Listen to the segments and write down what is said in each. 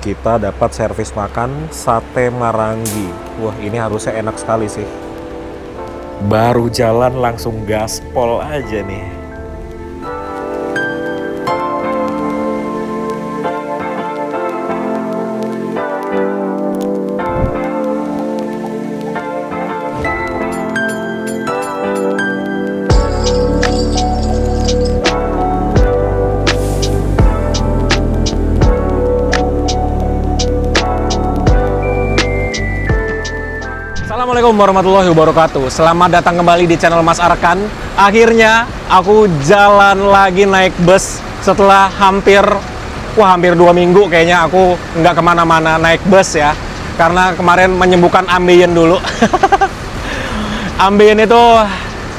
Kita dapat servis makan sate Marangi. Wah, ini harusnya enak sekali sih. Baru jalan langsung gaspol aja nih. Assalamualaikum warahmatullahi wabarakatuh. Selamat datang kembali di channel Mas Arkan. Akhirnya aku jalan lagi naik bus setelah hampir 2 minggu kayaknya aku nggak kemana-mana naik bus ya. Karena kemarin menyembuhkan ambeien dulu. Ambeien itu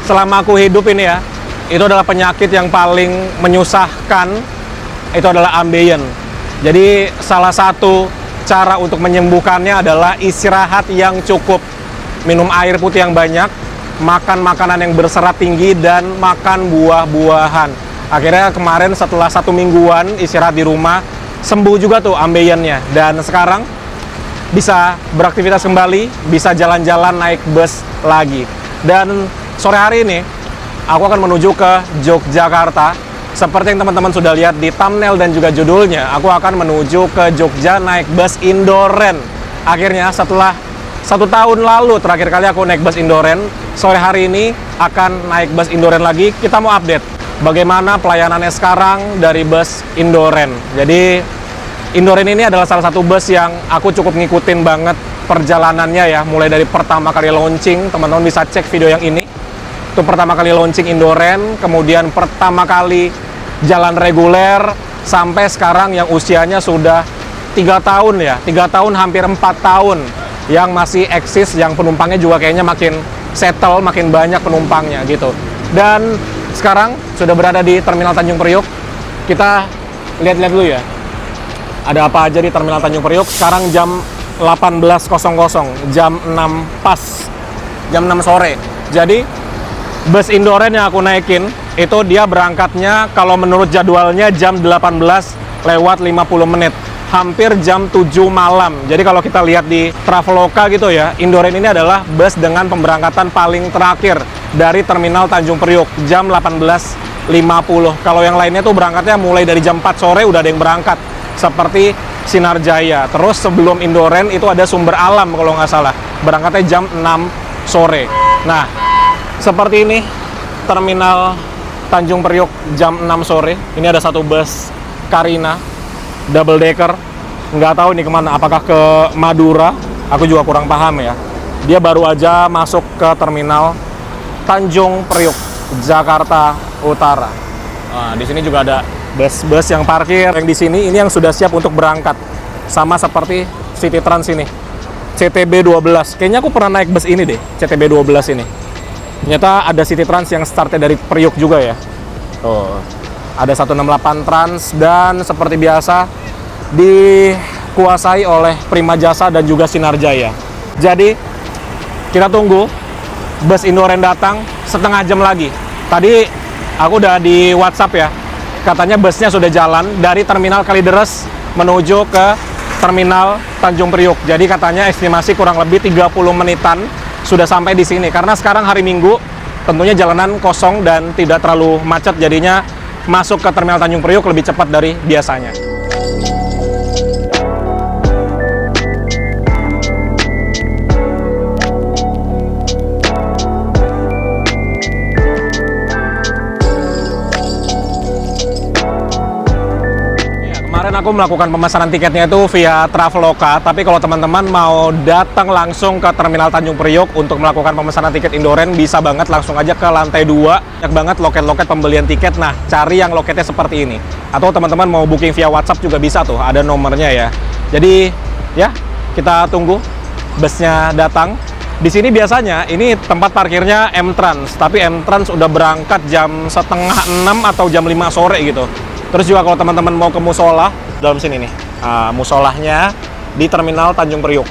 selama aku hidup ini ya, itu adalah penyakit yang paling menyusahkan. Itu adalah ambeien. Jadi salah satu cara untuk menyembuhkannya adalah istirahat yang cukup. Minum air putih yang banyak, makan makanan yang berserat tinggi, dan makan buah-buahan. Akhirnya kemarin setelah 1 mingguan istirahat di rumah, sembuh juga tuh ambeiennya. Dan sekarang bisa beraktivitas kembali, bisa jalan-jalan naik bus lagi. Dan sore hari ini, aku akan menuju ke Yogyakarta. Seperti yang teman-teman sudah lihat di thumbnail dan juga judulnya, aku akan menuju ke Jogja naik bus Indoren. Akhirnya setelah 1 tahun lalu terakhir kali aku naik bus Indoren, sore hari ini akan naik bus Indoren lagi. Kita mau update bagaimana pelayanannya sekarang dari bus Indoren. Jadi Indoren ini adalah salah satu bus yang aku cukup ngikutin banget perjalanannya ya, mulai dari pertama kali launching. Teman-teman bisa cek video yang ini. Itu pertama kali launching Indoren, kemudian pertama kali jalan reguler, sampai sekarang yang usianya sudah 3 tahun ya, 3 tahun hampir 4 tahun yang masih eksis, yang penumpangnya juga kayaknya makin settle, makin banyak penumpangnya gitu. Dan sekarang sudah berada di Terminal Tanjung Priok. Kita lihat-lihat dulu ya, ada apa aja di Terminal Tanjung Priok. Sekarang jam 18.00, jam 6 pas, jam 6 sore. Jadi bus Indoren yang aku naikin itu dia berangkatnya kalau menurut jadwalnya jam 18:50, hampir jam 7 malam. Jadi kalau kita lihat di Traveloka gitu ya, Indoren ini adalah bus dengan pemberangkatan paling terakhir dari Terminal Tanjung Priok, jam 18:50. Kalau yang lainnya tuh berangkatnya mulai dari jam 4 sore udah ada yang berangkat, seperti Sinar Jaya. Terus sebelum Indoren itu ada Sumber Alam kalau nggak salah, berangkatnya jam 6 sore. Nah, seperti ini Terminal Tanjung Priok jam 6 sore. Ini ada satu bus Carina double decker, nggak tahu nih kemana, apakah ke Madura, aku juga kurang paham ya. Dia baru aja masuk ke Terminal Tanjung Priok, Jakarta Utara. Nah, di sini juga ada bus-bus yang parkir. Yang di sini ini yang sudah siap untuk berangkat, sama seperti City Trans ini, CTB 12. Kayaknya aku pernah naik bus ini deh, CTB 12 ini. Ternyata ada City Trans yang startnya dari Priok juga ya. Tuh, ada 168 Trans, dan seperti biasa dikuasai oleh Prima Jasa dan juga Sinar Jaya. Jadi kita tunggu bus Indoren datang setengah jam lagi. Tadi aku udah di WhatsApp ya, katanya busnya sudah jalan dari Terminal Kalideres menuju ke Terminal Tanjung Priok. Jadi katanya estimasi kurang lebih 30 menitan sudah sampai di sini. Karena sekarang hari Minggu, tentunya jalanan kosong dan tidak terlalu macet, jadinya masuk ke Terminal Tanjung Priok lebih cepat dari biasanya. Kemarin aku melakukan pemesanan tiketnya itu via Traveloka, tapi kalau teman-teman mau datang langsung ke Terminal Tanjung Priok untuk melakukan pemesanan tiket Indoren, bisa banget langsung aja ke lantai 2. Banyak banget loket-loket pembelian tiket. Nah, cari yang loketnya seperti ini. Atau teman-teman mau booking via WhatsApp juga bisa tuh, ada nomornya ya. Jadi ya, kita tunggu busnya datang. Di sini biasanya ini tempat parkirnya M-Trans, tapi M-Trans udah berangkat jam 5:30 atau jam 5 sore gitu. Terus juga kalau teman-teman mau ke musola, dalam sini nih, musolahnya di Terminal Tanjung Priok,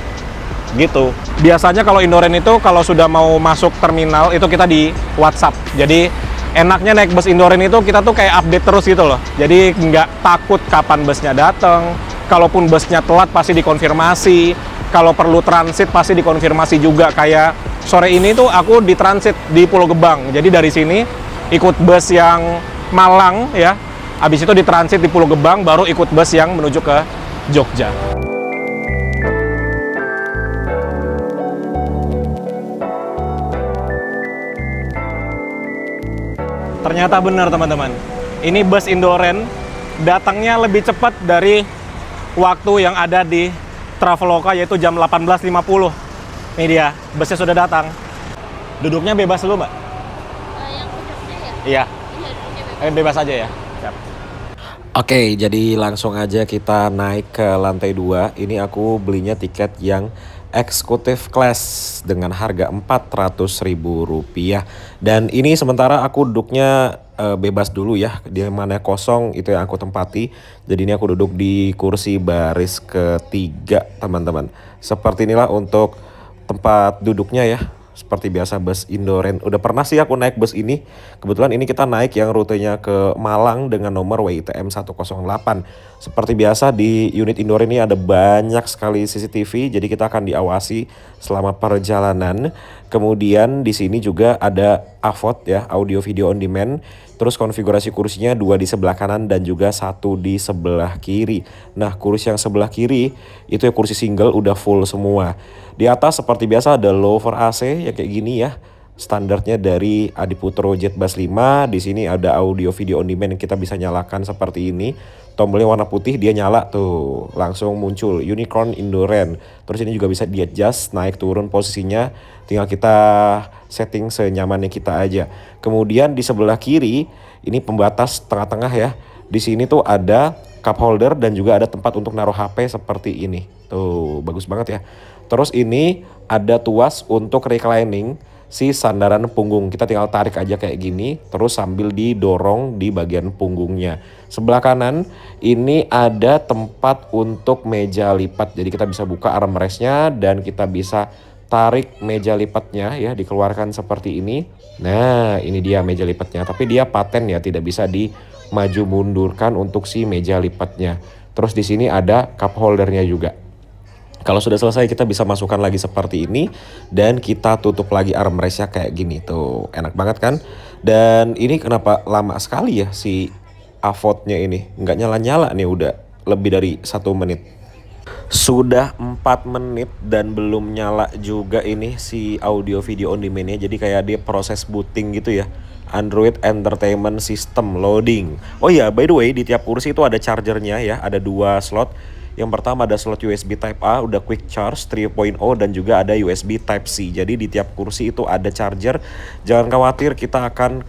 gitu. Biasanya kalau Indoren itu kalau sudah mau masuk terminal itu kita di WhatsApp. Jadi enaknya naik bus Indoren itu kita tuh kayak update terus gitu loh. Jadi nggak takut kapan busnya datang, kalaupun busnya telat pasti dikonfirmasi, kalau perlu transit pasti dikonfirmasi juga. Kayak sore ini tuh aku ditransit di Pulau Gebang, jadi dari sini ikut bus yang Malang ya, habis itu ditransit di Pulau Gebang, baru ikut bus yang menuju ke Jogja. Ternyata benar teman-teman, ini bus Indoren datangnya lebih cepat dari waktu yang ada di Traveloka, yaitu jam 18.50. Ini dia, busnya sudah datang. Duduknya bebas dulu, Mbak? Yang duduknya ya? Iya. Iya, duduknya bebas. Bebas aja ya? Siap. Oke, jadi langsung aja kita naik ke lantai 2. Ini aku belinya tiket yang Executive Class dengan harga Rp400.000. Dan ini sementara aku duduknya bebas dulu ya. Di mana kosong itu yang aku tempati. Jadi ini aku duduk di kursi baris ketiga, teman-teman. Seperti inilah untuk tempat duduknya ya. Seperti biasa bus Indoren. Udah pernah sih aku naik bus ini. Kebetulan ini kita naik yang rutenya ke Malang dengan nomor WITM 108. Seperti biasa di unit Indoren ini ada banyak sekali CCTV. Jadi kita akan diawasi selama perjalanan. Kemudian di sini juga ada AVOD ya, audio video on demand. Terus konfigurasi kursinya 2 di sebelah kanan dan juga 1 di sebelah kiri. Nah, kursi yang sebelah kiri itu ya kursi single udah full semua. Di atas seperti biasa ada lower AC ya kayak gini ya. Standarnya dari Adiputro Jetbus 5. Di sini ada audio video on demand yang kita bisa nyalakan seperti ini. Tombolnya warna putih, dia nyala tuh. Langsung muncul Unicorn Indoren. Terus ini juga bisa di adjust naik turun posisinya. Tinggal kita setting senyamannya kita aja. Kemudian di sebelah kiri ini pembatas tengah-tengah ya. Di sini tuh ada cup holder dan juga ada tempat untuk naruh HP seperti ini. Tuh, bagus banget ya. Terus ini ada tuas untuk reclining si sandaran punggung. Kita tinggal tarik aja kayak gini, terus sambil didorong di bagian punggungnya. Sebelah kanan ini ada tempat untuk meja lipat. Jadi kita bisa buka armrestnya dan kita bisa tarik meja lipatnya ya, dikeluarkan seperti ini. Nah, ini dia meja lipatnya. Tapi dia paten ya, tidak bisa dimaju mundurkan untuk si meja lipatnya. Terus di sini ada cup holdernya juga. Kalau sudah selesai kita bisa masukkan lagi seperti ini dan kita tutup lagi armrestnya kayak gini tuh, enak banget kan? Dan ini kenapa lama sekali ya si AVOD-nya ini, nggak nyala-nyala nih, udah lebih dari 1 menit. Sudah 4 menit dan belum nyala juga ini si audio video on demand-nya. Jadi kayak dia proses booting gitu ya. Android Entertainment System loading. Oh iya, by the way di tiap kursi itu ada chargernya ya, ada 2 slot. Yang pertama ada slot USB Type A, udah quick charge 3.0 dan juga ada USB Type C. Jadi di tiap kursi itu ada charger. Jangan khawatir, kita akan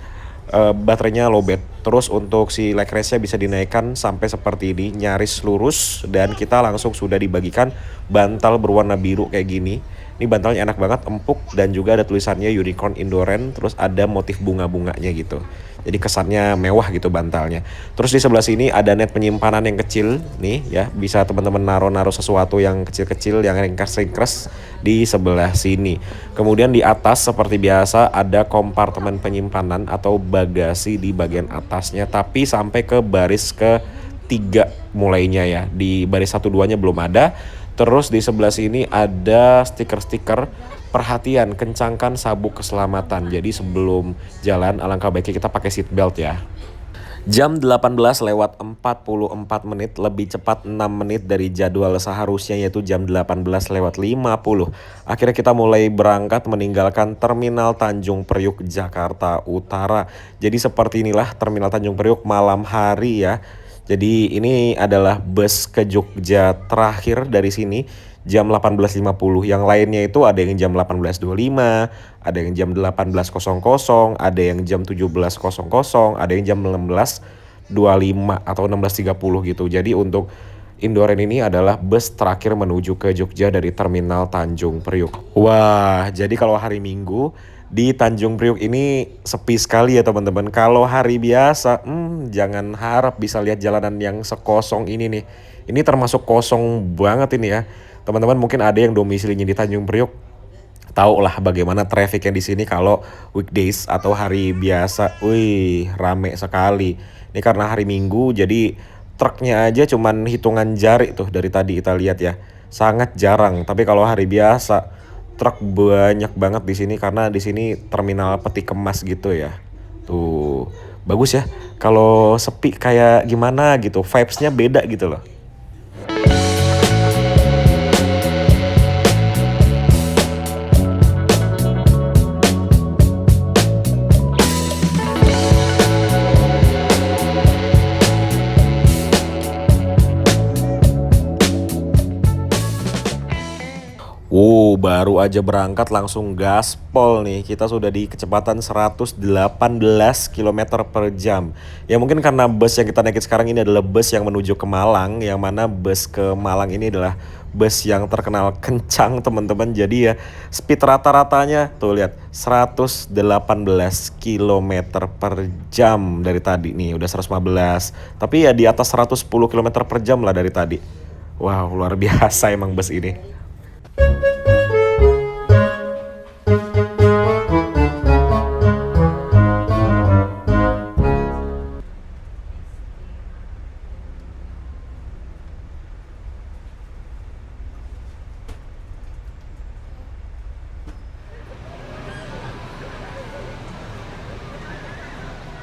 baterainya lowbat. Terus untuk si leg rest-nya bisa dinaikkan sampai seperti ini, nyaris lurus, dan kita langsung sudah dibagikan bantal berwarna biru kayak gini. Ini bantalnya enak banget, empuk, dan juga ada tulisannya Unicorn Indoren, terus ada motif bunga-bunganya gitu. Jadi kesannya mewah gitu bantalnya. Terus di sebelah sini ada net penyimpanan yang kecil nih ya, bisa teman-teman naruh sesuatu yang kecil-kecil, yang ringkas-ringkas di sebelah sini. Kemudian di atas seperti biasa ada kompartemen penyimpanan atau bagasi di bagian atasnya, tapi sampai ke baris ke-3 mulainya ya. Di baris 1-2-nya belum ada. Terus di sebelah sini ada stiker-stiker perhatian, kencangkan sabuk keselamatan. Jadi sebelum jalan alangkah baiknya kita pakai seat belt ya. Jam 18:44 menit, lebih cepat 6 menit dari jadwal seharusnya, yaitu jam 18:50. Akhirnya kita mulai berangkat meninggalkan Terminal Tanjung Priuk Jakarta Utara. Jadi seperti inilah Terminal Tanjung Priuk malam hari ya. Jadi ini adalah bus ke Jogja terakhir dari sini jam 18.50. Yang lainnya itu ada yang jam 18.25, ada yang jam 18.00, ada yang jam 17.00, ada yang jam 16.25 atau 16.30 gitu. Jadi untuk Indoren ini adalah bus terakhir menuju ke Jogja dari Terminal Tanjung Priuk. Wah, jadi kalau hari Minggu di Tanjung Priuk ini sepi sekali ya teman-teman. Kalau hari biasa, jangan harap bisa lihat jalanan yang sekosong ini nih. Ini termasuk kosong banget ini ya. Teman-teman mungkin ada yang domisilinya di Tanjung Priuk, tahu lah bagaimana traffic yang di sini kalau weekdays atau hari biasa. Wih, rame sekali. Ini karena hari Minggu jadi truknya aja cuman hitungan jari tuh dari tadi kita lihat ya. Sangat jarang. Tapi kalau hari biasa truk banyak banget di sini karena di sini terminal peti kemas gitu ya. Tuh, bagus ya. Kalau sepi kayak gimana gitu, vibes-nya beda gitu loh. Baru aja berangkat langsung gaspol nih. Kita sudah di kecepatan 118 km per jam. Ya mungkin karena bus yang kita naikin sekarang ini adalah bus yang menuju ke Malang. Yang mana bus ke Malang ini adalah bus yang terkenal kencang teman-teman. Jadi ya speed rata-ratanya tuh lihat 118 km per jam dari tadi. Nih udah 115. Tapi ya di atas 110 km per jam lah dari tadi. Wow, luar biasa emang bus ini.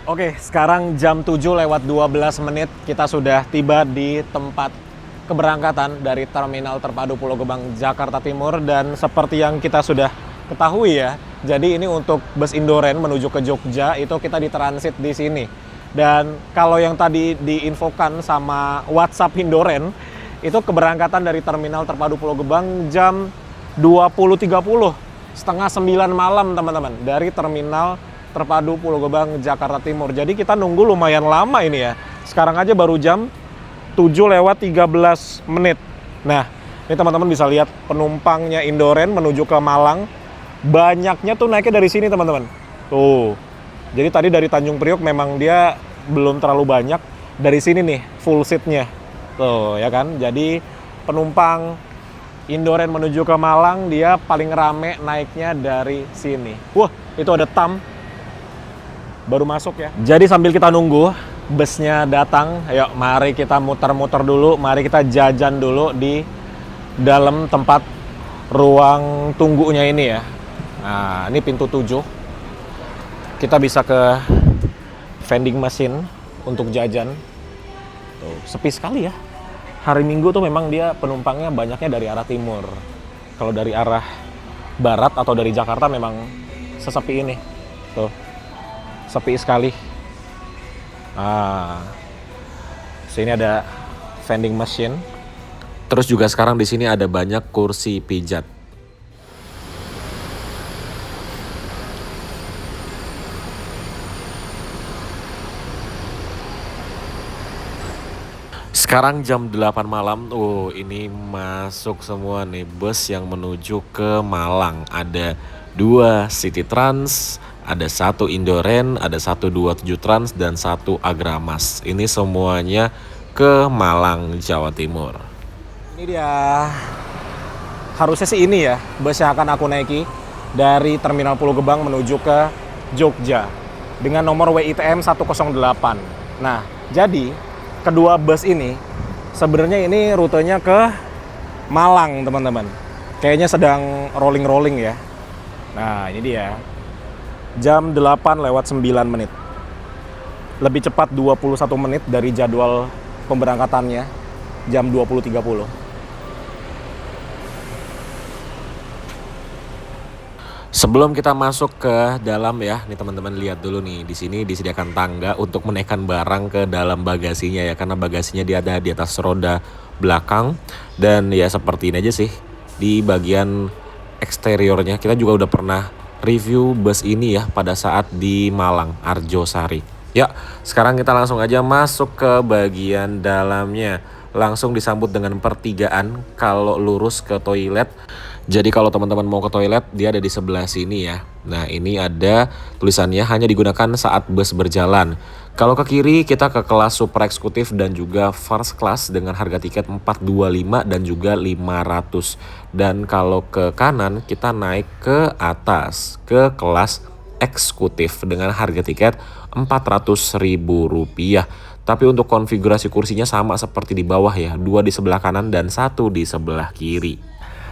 Oke, sekarang jam 7 lewat 12 menit kita sudah tiba di tempat keberangkatan dari Terminal Terpadu Pulau Gebang, Jakarta Timur. Dan seperti yang kita sudah ketahui ya, jadi ini untuk bus Indoren menuju ke Jogja itu kita ditransit di sini. Dan kalau yang tadi diinfokan sama WhatsApp Indoren, itu keberangkatan dari Terminal Terpadu Pulau Gebang jam 20.30, setengah 9 malam teman-teman, dari Terminal Terpadu Pulau Gebang, Jakarta Timur. Jadi kita nunggu lumayan lama ini ya. Sekarang aja baru jam 7 lewat 13 menit. Nah, ini teman-teman bisa lihat penumpangnya Indoren menuju ke Malang. Banyaknya tuh naiknya dari sini teman-teman. Tuh. Jadi tadi dari Tanjung Priok memang dia belum terlalu banyak. Dari sini nih full seatnya. Tuh ya kan. Jadi penumpang Indoren menuju ke Malang dia paling rame naiknya dari sini. Wah, itu ada TAM. Baru masuk ya. Jadi sambil kita nunggu busnya datang, ayo mari kita muter-muter dulu, mari kita jajan dulu di dalam tempat ruang tunggunya ini ya. Nah, ini pintu 7. Kita bisa ke vending machine untuk jajan. Tuh, sepi sekali ya. Hari Minggu tuh memang dia penumpangnya banyaknya dari arah timur. Kalau dari arah barat atau dari Jakarta memang sesepi ini. Tuh. Sepi sekali. Sini ada vending machine. Terus juga sekarang di sini ada banyak kursi pijat. Sekarang jam 8 malam. Ini masuk semua nih bus yang menuju ke Malang. Ada 2 City Trans, ada 1 Indoren, ada 127 Trans, dan 1 Agramas. Ini semuanya ke Malang, Jawa Timur. Ini dia. Harusnya sih ini ya, bus yang akan aku naiki dari Terminal Pulau Gebang menuju ke Jogja dengan nomor WITM 108. Nah, jadi kedua bus ini sebenarnya ini rutenya ke Malang, teman-teman. Kayaknya sedang rolling-rolling ya. Nah, ini dia. Jam 8 lewat 9 menit. Lebih cepat 21 menit dari jadwal pemberangkatannya, jam 20.30. Sebelum kita masuk ke dalam ya, nih teman-teman lihat dulu nih, di sini disediakan tangga untuk menaikkan barang ke dalam bagasinya ya, karena bagasinya dia ada di atas roda belakang. Dan ya seperti ini aja sih di bagian eksteriornya. Kita juga udah pernah review bus ini ya pada saat di Malang, Arjosari. Ya, sekarang kita langsung aja masuk ke bagian dalamnya. Langsung disambut dengan pertigaan kalau lurus ke toilet. Jadi kalau teman-teman mau ke toilet, dia ada di sebelah sini ya. Nah, ini ada tulisannya hanya digunakan saat bus berjalan. Kalau ke kiri kita ke kelas super eksekutif dan juga first class dengan harga tiket 425 dan juga 500. Dan kalau ke kanan kita naik ke atas ke kelas eksekutif dengan harga tiket Rp400.000. Tapi untuk konfigurasi kursinya sama seperti di bawah ya, 2 di sebelah kanan dan 1 di sebelah kiri.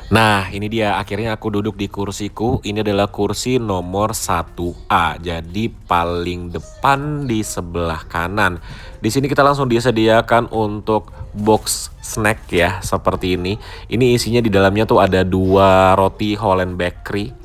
Nah, ini dia akhirnya aku duduk di kursiku. Ini adalah kursi nomor 1A. Jadi paling depan di sebelah kanan. Di sini kita langsung disediakan untuk box snack ya, seperti ini. Ini isinya di dalamnya tuh ada 2 roti Holland Bakery.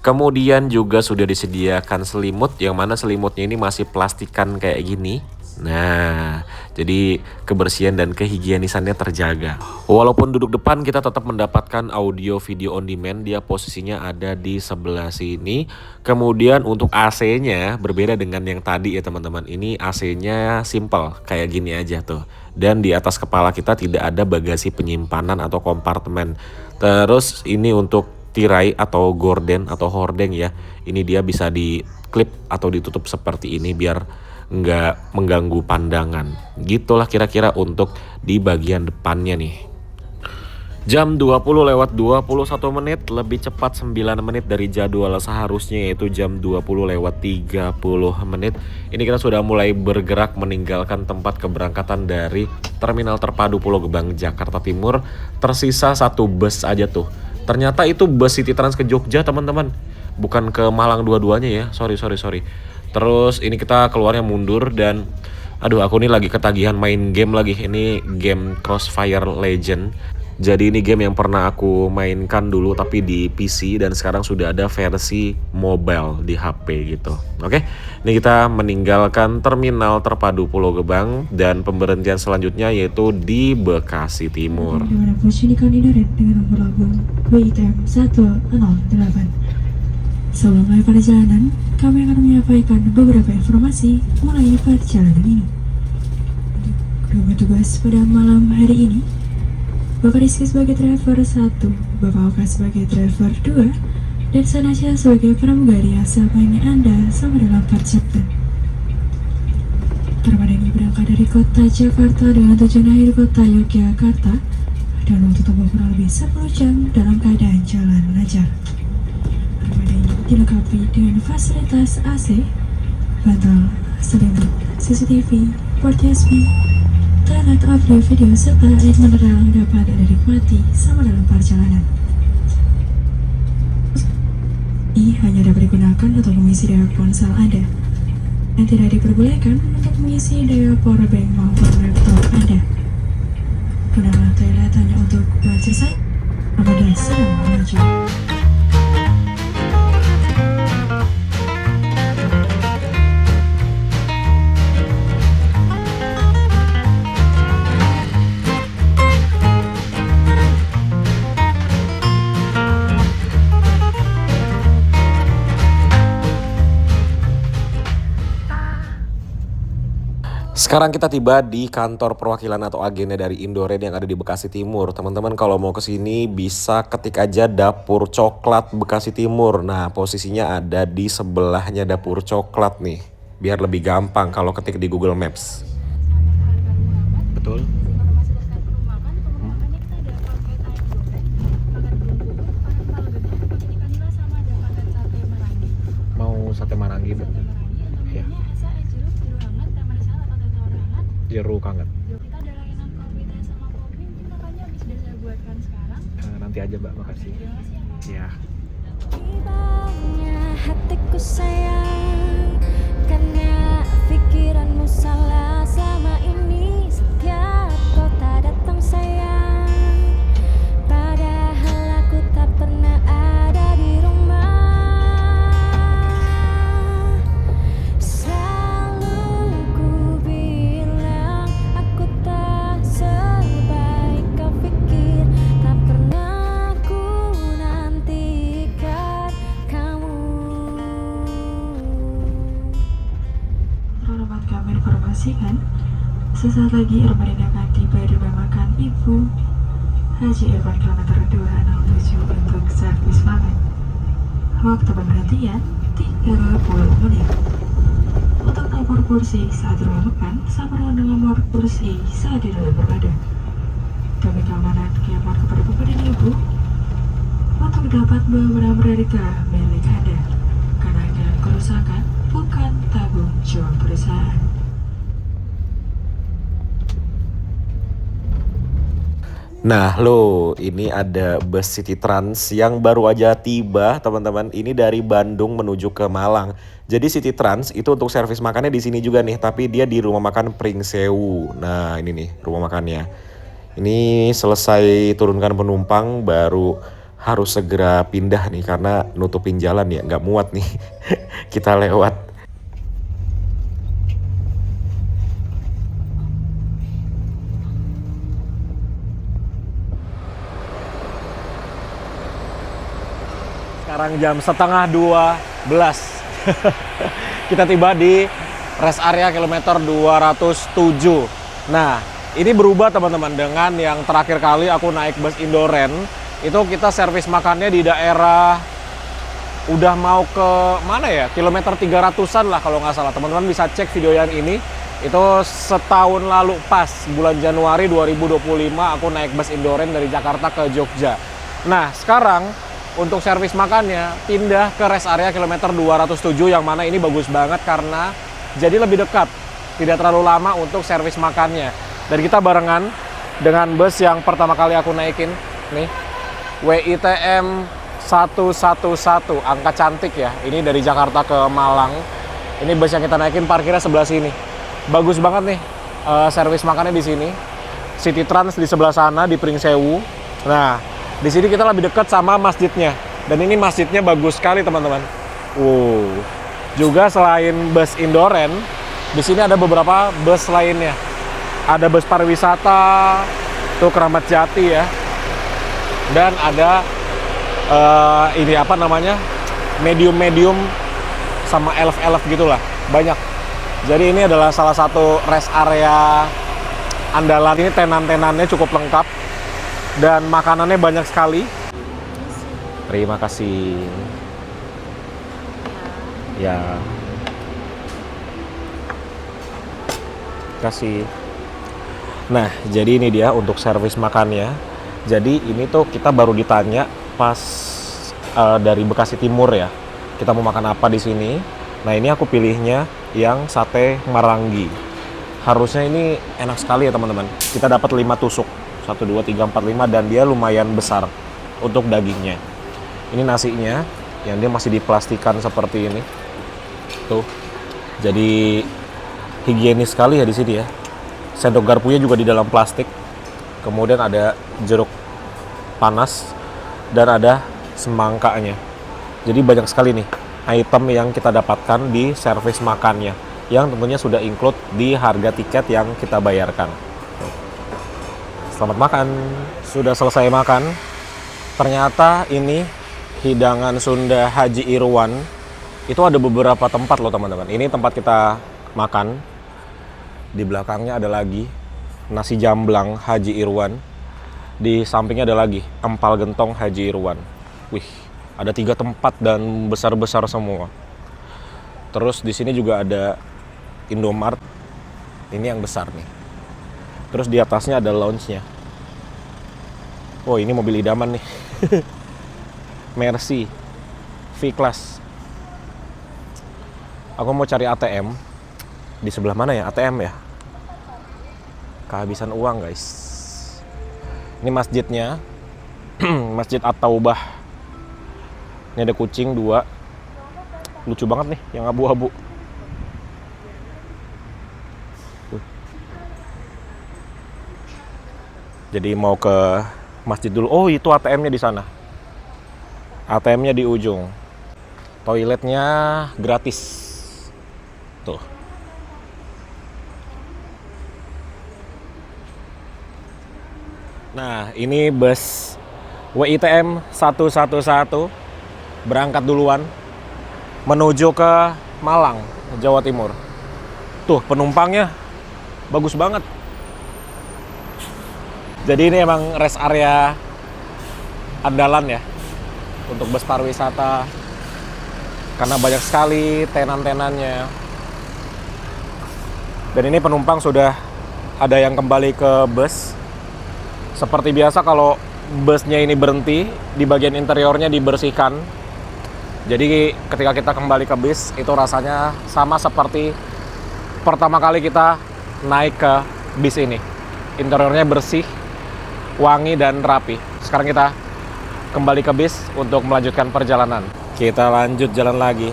Kemudian juga sudah disediakan selimut, yang mana selimutnya ini masih plastikan kayak gini. Nah, jadi kebersihan dan kehigienisannya terjaga. Walaupun duduk depan, kita tetap mendapatkan audio video on demand. Dia posisinya ada di sebelah sini. Kemudian untuk AC-nya berbeda dengan yang tadi ya teman-teman. Ini AC-nya simple, kayak gini aja tuh. Dan di atas kepala kita tidak ada bagasi penyimpanan atau kompartemen. Terus ini untuk tirai atau gorden atau hordeng ya. Ini dia bisa diklip atau ditutup seperti ini biar nggak mengganggu pandangan. Gitulah kira-kira untuk di bagian depannya nih. Jam 20:21 menit, lebih cepat 9 menit dari jadwal seharusnya, yaitu jam 20:30 menit. Ini kita sudah mulai bergerak meninggalkan tempat keberangkatan dari Terminal Terpadu Pulau Gebang, Jakarta Timur. Tersisa 1 bus aja tuh. Ternyata itu bus City Trans ke Jogja teman-teman, bukan ke Malang dua-duanya ya. Sorry. Terus ini kita keluarnya mundur dan aduh, aku nih lagi ketagihan main game lagi. Ini game Crossfire Legend. Jadi ini game yang pernah aku mainkan dulu tapi di PC dan sekarang sudah ada versi mobile di HP gitu. Oke, ini kita meninggalkan Terminal Terpadu Pulau Gebang dan pemberhentian selanjutnya yaitu di Bekasi Timur. Dengan nomor lambung WITM 108. Sebelum mulai perjalanan, kami akan menyampaikan beberapa informasi mengenai perjalanan ini. Untuk petugas pada malam hari ini, Bapak Rizky sebagai driver 1, Bapak Oka sebagai driver 2, dan Sanasya sebagai pramugari asal pengini Anda sama dalam perjalanan. Armada ini berangkat dari kota Jakarta dengan tujuan akhir kota Yogyakarta dan waktu tempuh kurang lebih 10 jam dalam keadaan jalan lancar. Armada ini dilengkapi dengan fasilitas AC, bantal, selimut, CCTV, port USB, toilet audio video serta air mineral dapat dinikmati sama dalam perjalanan. Ini hanya dapat digunakan untuk mengisi daya ponsel Anda dan tidak diperbolehkan untuk mengisi daya powerbank maupun laptop Anda. Gunakan toilet hanya untuk belajar saja apabila sedang menuju. Sekarang kita tiba di kantor perwakilan atau agennya dari Indoren yang ada di Bekasi Timur. Teman-teman kalau mau ke sini bisa ketik aja Dapur Coklat Bekasi Timur. Nah, posisinya ada di sebelahnya Dapur Coklat nih. Biar lebih gampang kalau ketik di Google Maps. Betul. Mau sate marangi, Bu? Ya. Jeruk hangat. Kita ada layanan kopi teh sama kopi, mungkin kakaknya bisa saya buatkan sekarang. Nanti aja Mbak, makasih. Ya. Tibanya hatiku sayang, karena pikiranmu salah sama ini. Setiap kau tak datang sayang, padahal aku tak pernah ada di rumah. Sesaat lagi armada akan tiba di rumah makan Ibu Haji Irfan kilometer 267 untuk servis makan. Waktu pemberhentian 30 menit. Untuk nomor kursi saat di rumah makan sama dengan nomor kursi saat di dalam berada. Demi keamanan kiamat kepada Bapak dan Ibu untuk dapat beberapa berharga milik Anda, karena dengan kerusakan bukan tanggung jawab perusahaan. Nah lo, ini ada bus City Trans yang baru aja tiba teman-teman. Ini dari Bandung menuju ke Malang. Jadi City Trans itu untuk servis makannya di sini juga nih, tapi dia di rumah makan Pringsewu. Nah ini nih rumah makannya. Ini selesai turunkan penumpang baru harus segera pindah nih karena nutupin jalan ya, nggak muat nih kita lewat. Sekarang jam setengah 12. Kita tiba di rest area kilometer 207. Nah, ini berubah teman-teman dengan yang terakhir kali aku naik bus Indoren. Itu kita servis makannya di daerah udah mau ke mana ya? Kilometer 300-an lah kalau nggak salah. Teman-teman bisa cek video yang ini. Itu setahun lalu pas bulan Januari 2025 aku naik bus Indoren dari Jakarta ke Jogja. Nah, sekarang untuk servis makannya pindah ke rest area kilometer 207 yang mana ini bagus banget karena jadi lebih dekat, tidak terlalu lama untuk servis makannya. Dan kita barengan dengan bus yang pertama kali aku naikin nih, WITM 111, angka cantik ya. Ini dari Jakarta ke Malang. Ini bus yang kita naikin parkirnya sebelah sini. Bagus banget nih servis makannya di sini. City Trans di sebelah sana di Pringsewu. Nah, di sini kita lebih dekat sama masjidnya. Dan ini masjidnya bagus sekali teman-teman. Juga selain bus Indoren, di sini ada beberapa bus lainnya. Ada bus pariwisata, tuh Keramat Jati ya. Dan ada ini apa namanya, medium-medium sama elf-elf gitulah, banyak. Jadi ini adalah salah satu rest area andalan. Ini tenan-tenannya cukup lengkap dan makanannya banyak sekali. Terima kasih. Ya. Kasih. Nah, jadi ini dia untuk servis makannya. Jadi ini tuh kita baru ditanya pas dari Bekasi Timur ya. Kita mau makan apa di sini? Nah, ini aku pilihnya yang sate Marangi. Harusnya ini enak sekali ya teman-teman. Kita dapat 5 tusuk. 1, 2, 3, 4, 5 dan dia lumayan besar untuk dagingnya. Ini nasinya yang dia masih diplastikan seperti ini. Tuh. Jadi higienis sekali ya di sini ya. Sendok garpunya juga di dalam plastik. Kemudian ada jeruk panas dan ada semangkanya. Jadi banyak sekali nih item yang kita dapatkan di servis makannya yang tentunya sudah include di harga tiket yang kita bayarkan. Selamat makan. Sudah selesai makan. Ternyata ini hidangan Sunda Haji Irwan. Itu ada beberapa tempat loh teman-teman. Ini tempat kita makan. Di belakangnya ada lagi nasi jamblang Haji Irwan. Di sampingnya ada lagi empal gentong Haji Irwan. Wih, ada 3 tempat dan besar-besar semua. Terus di sini juga ada Indomart. Ini yang besar nih. Terus di atasnya ada lounge-nya. Oh, ini mobil idaman nih. Mercy V-Class. Aku mau cari ATM. Di sebelah mana ya ATM ya? Kehabisan uang guys. Ini masjidnya. Masjid At-Taubah. Ini ada kucing 2. Lucu banget nih yang abu-abu. Jadi mau ke masjid dulu. Oh, itu ATM-nya di sana. ATM-nya di ujung. Toiletnya gratis. Tuh. Nah, ini bus WITM 111 berangkat duluan menuju ke Malang, Jawa Timur. Tuh, penumpangnya bagus banget. Jadi ini emang rest area andalan ya untuk bus pariwisata karena banyak sekali tenan-tenannya. Dan ini penumpang sudah ada yang kembali ke bus. Seperti biasa kalau busnya ini berhenti, di bagian interiornya dibersihkan. Jadi ketika kita kembali ke bis itu rasanya sama seperti pertama kali kita naik ke bis ini. Interiornya bersih. wangi dan rapi. Sekarang kita kembali ke bis untuk melanjutkan perjalanan. Kita lanjut jalan lagi.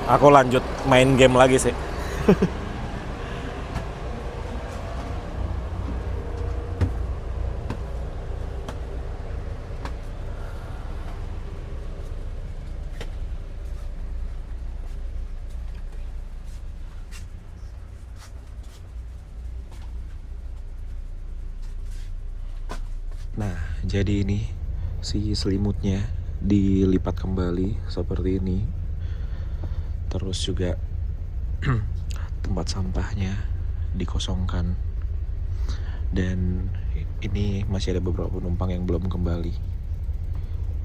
Aku lanjut main game lagi sih. Nah, jadi ini si selimutnya dilipat kembali seperti ini. Terus juga tempat sampahnya dikosongkan. Dan ini masih ada beberapa penumpang yang belum kembali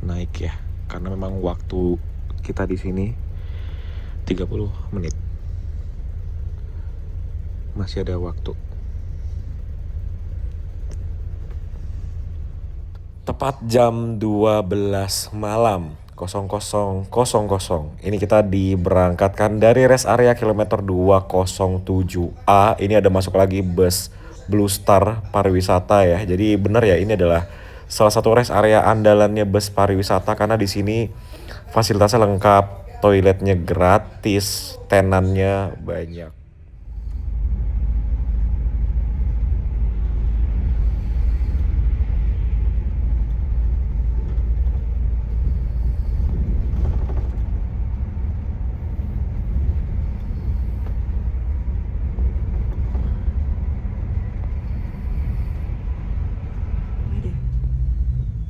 naik ya. Karena memang waktu kita di sini 30 menit. Masih ada waktu. Tepat jam 12 malam 00.00. Ini kita diberangkatkan dari rest area kilometer 207A. Ini ada masuk lagi bus Blue Star pariwisata ya. Jadi benar ya, ini adalah salah satu rest area andalannya bus pariwisata karena di sini fasilitasnya lengkap, toiletnya gratis, tenannya banyak.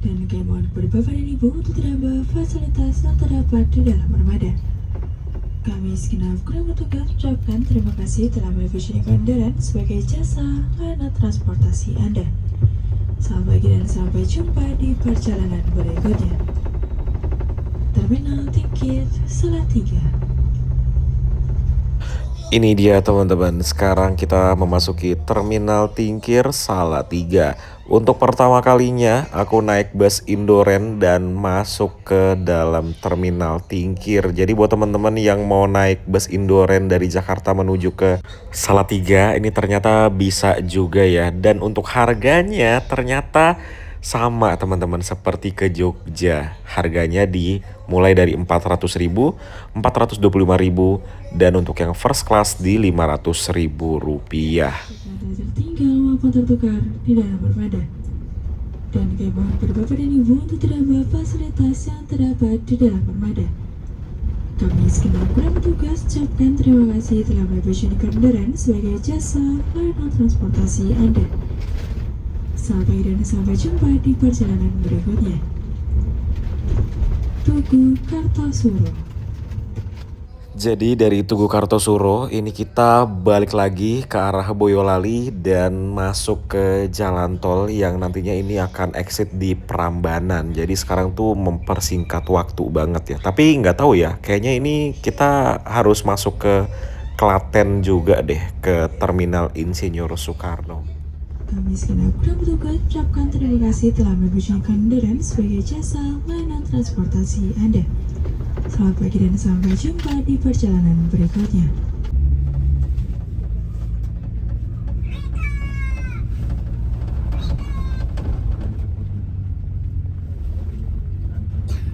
Dan kami mohon kepada Bapak dan Ibu untuk menambah fasilitas yang terdapat di dalam armada. Kami segenap kru petugas ucapkan terima kasih telah merevisi kendaraan sebagai jasa layanan transportasi Anda. Selamat pagi dan sampai jumpa di perjalanan berikutnya. Terminal Tingkir Salatiga. Ini dia teman-teman, sekarang kita memasuki Terminal Tingkir Salatiga. Untuk pertama kalinya aku naik bus Indoren dan masuk ke dalam Terminal Tingkir. Jadi buat teman-teman yang mau naik bus Indoren dari Jakarta menuju ke Salatiga, ini ternyata bisa juga ya. Dan untuk harganya ternyata sama teman-teman seperti ke Jogja. Harganya mulai dari 400.000, 425.000, dan untuk yang first class di 500.000 rupiah. Tertinggal maupun tertukar di dalam armada. Dan kami mohon kepada Bapak dan Ibu untuk menambah fasilitas yang terdapat di dalam armada. Kami segenap kru petugas ucapkan terima kasih telah merevisi kendaraan sebagai jasa layanan transportasi Anda. Selamat pagi dan sampai jumpa di perjalanan berikutnya. Tugu Kartosuro. Jadi dari Tugu Kartosuro ini kita balik lagi ke arah Boyolali dan masuk ke jalan tol yang nantinya ini akan exit di Prambanan. Jadi sekarang tuh mempersingkat waktu banget ya. Tapi nggak tahu ya, kayaknya ini kita harus masuk ke Klaten juga deh, ke Terminal Insinyur Soekarno. Kami segenap kru petugas ucapkan terima kasih telah merevisi kendaraan sebagai jasa layanan transportasi Anda. Selamat pagi dan sampai jumpa di perjalanan berikutnya.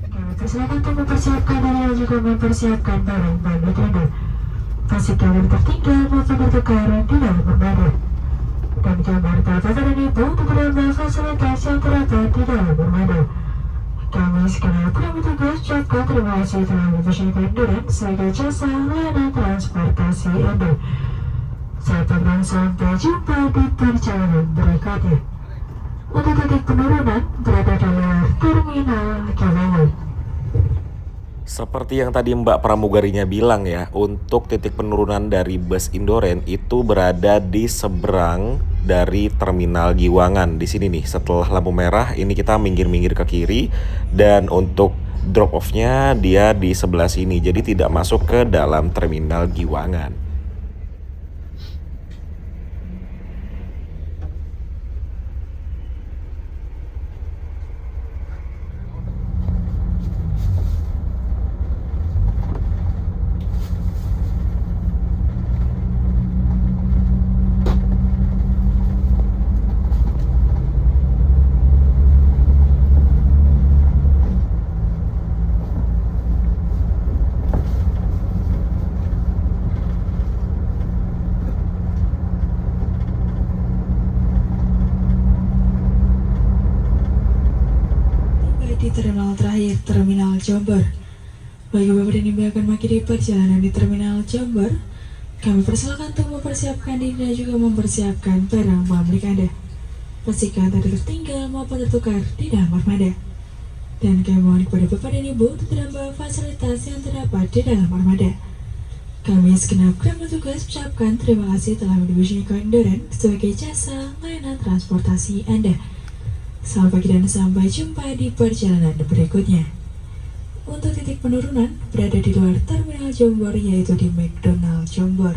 Kami persilakan untuk mempersiapkan diri dan juga mempersiapkan barang-barang Anda. Pastikan yang tertinggal maupun tertukar di dalam armada. Dan kami mohon Bapak dan Ibu untuk menambah fasilitas yang terdapat di dalam armada. Kami segenap kru petugas ucapkan terima kasih telah merevisi kendaraan sebagai jasa layanan transportasi Anda. Sampai dan sampai jumpa di perjalanan berikutnya. Untuk titik penurunan berada di luar Terminal Giwangan. Seperti yang tadi Mbak pramugarinya bilang ya, untuk titik penurunan dari bus Indoren itu berada di seberang dari Terminal Giwangan. Di sini nih, setelah lampu merah ini kita minggir-minggir ke kiri, dan untuk drop off-nya dia di sebelah sini. Jadi tidak masuk ke dalam Terminal Giwangan. di terminal terakhir, Terminal Jombor. Bagi Bapak dan Ibu yang akan mengakhiri perjalanan di Terminal Jombor, kami persilakan untuk mempersiapkan diri dan juga mempersiapkan barang bawaan milik Anda. Pastikan tak tertinggal maupun tertukar di dalam armada. Dan kami mohon kepada Bapak dan Ibu untuk tidak membawa fasilitas yang terdapat di dalam armada. Kami segenap kru petugas ucapkan terima kasih telah mendistribusi koindoran sebagai jasa layanan transportasi Anda. Selamat pagi dan sampai jumpa di perjalanan berikutnya. Untuk titik penurunan berada di luar Terminal Jombor, yaitu di McDonald Jombor.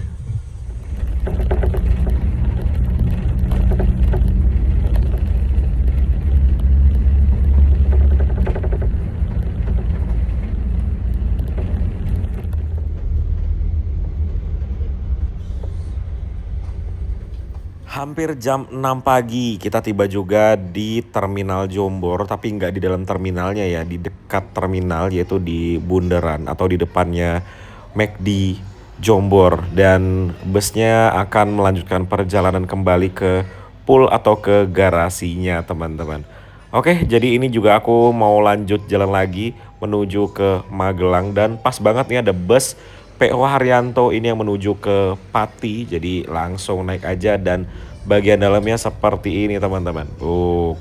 Hampir jam 6 pagi kita tiba juga di Terminal Jombor, tapi nggak di dalam terminalnya ya, di dekat terminal, yaitu di bundaran atau di depannya McD Jombor. Dan busnya akan melanjutkan perjalanan kembali ke pool atau ke garasinya teman-teman. Oke, jadi ini juga aku mau lanjut jalan lagi menuju ke Magelang, dan pas banget nih ada bus PO Haryanto ini yang menuju ke Pati. Jadi langsung naik aja, dan bagian dalamnya seperti ini teman-teman.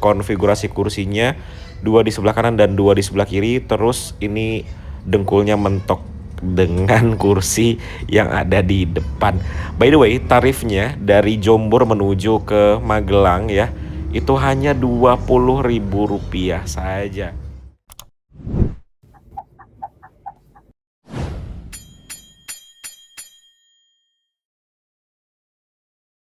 Konfigurasi kursinya 2 di sebelah kanan dan 2 di sebelah kiri. Terus ini dengkulnya mentok dengan kursi yang ada di depan. By the way, tarifnya dari Jombor menuju ke Magelang ya, itu hanya Rp20.000 saja.